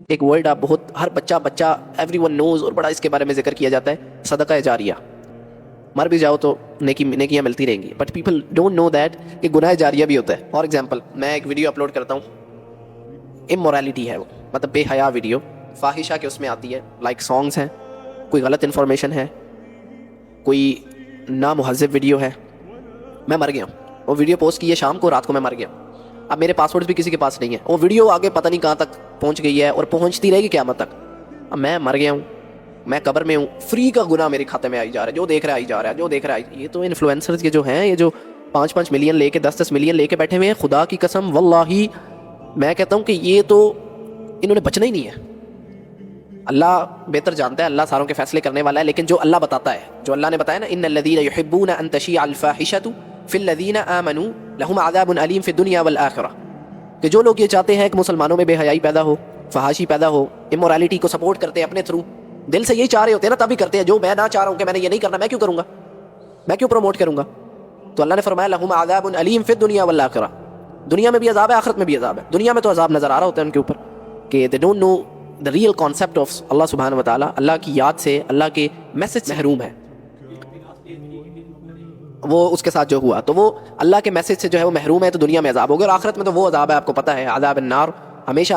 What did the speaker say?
ایک ورڈ آپ بہت ہر بچہ ایوری ون نوز اور بڑا اس کے بارے میں ذکر کیا جاتا ہے، صدقہ جاریہ. مر بھی جاؤ تو نیکیاں ملتی رہیں گی، but people don't know that کہ گناہ جاریہ بھی ہوتا ہے. فار ایگزامپل میں ایک ویڈیو اپلوڈ کرتا ہوں، امورالٹی ہے وہ، مطلب بے حیا ویڈیو، فاحشہ کے اس میں آتی ہے، لائک سانگس ہیں، کوئی غلط انفارمیشن ہے، کوئی نامہذب ویڈیو ہے. میں مر گیا ہوں، وہ ویڈیو پوسٹ کی ہے شام کو، رات کو میں مر گیا. اب میرے پاسورڈز بھی کسی کے پاس نہیں ہے، وہ ویڈیو آگے پتہ نہیں کہاں تک پہنچ گئی ہے اور پہنچتی رہے گی قیامت تک. اب میں مر گیا ہوں، میں قبر میں ہوں، فری کا گناہ میرے کھاتے میں آئی جا رہا ہے، جو دیکھ رہا ہے آئی جا رہا ہے، جو دیکھ رہا ہے. یہ تو انفلوئنسرز کے جو ہیں، یہ جو 5 ملین لے کے 10 ملین لے کے بیٹھے ہوئے ہیں، خدا کی قسم واللہ میں کہتا ہوں کہ یہ تو انہوں نے بچنا ہی نہیں ہے. اللہ بہتر جانتا ہے، اللہ ساروں کے فیصلے کرنے والا ہے، لیکن جو اللہ بتاتا ہے، جو اللہ نے بتایا نا، ان الذین یحبون ان تشیع الفاحشۃ فی الذین آمنوا لہم عذاب علیم فی الدنیا والآخرہ، کہ جو لوگ یہ چاہتے ہیں کہ مسلمانوں میں بے حیائی پیدا ہو، فحاشی پیدا ہو، امورالٹی کو سپورٹ کرتے ہیں اپنے تھرو، دل سے یہی چاہ رہے ہوتے ہیں نا، تبھی کرتے ہیں. جو میں نہ چاہ رہا ہوں کہ میں نے یہ نہیں کرنا، میں کیوں کروں گا، میں کیوں پروموٹ کروں گا؟ تو اللہ نے فرمایا لہم عذاب علیم فی الدنیا والآخرہ، دنیا میں بھی عذاب ہے، آخرت میں بھی عذاب ہے. دنیا میں تو عذاب نظر آ رہا ہوتا ہے ان کے اوپر کہ دے don't know the real concept of Allah سبحانہ و تعالیٰ، اللہ کی یاد سے، اللہ کے میسج سے محروم ہے. وہ اس کے ساتھ جو ہوا تو وہ اللہ کے میسج سے جو ہے وہ محروم ہے، تو دنیا میں عذاب ہوگا، اور آخرت میں تو وہ عذاب ہے، آپ کو پتہ ہے، عذاب النار، ہمیشہ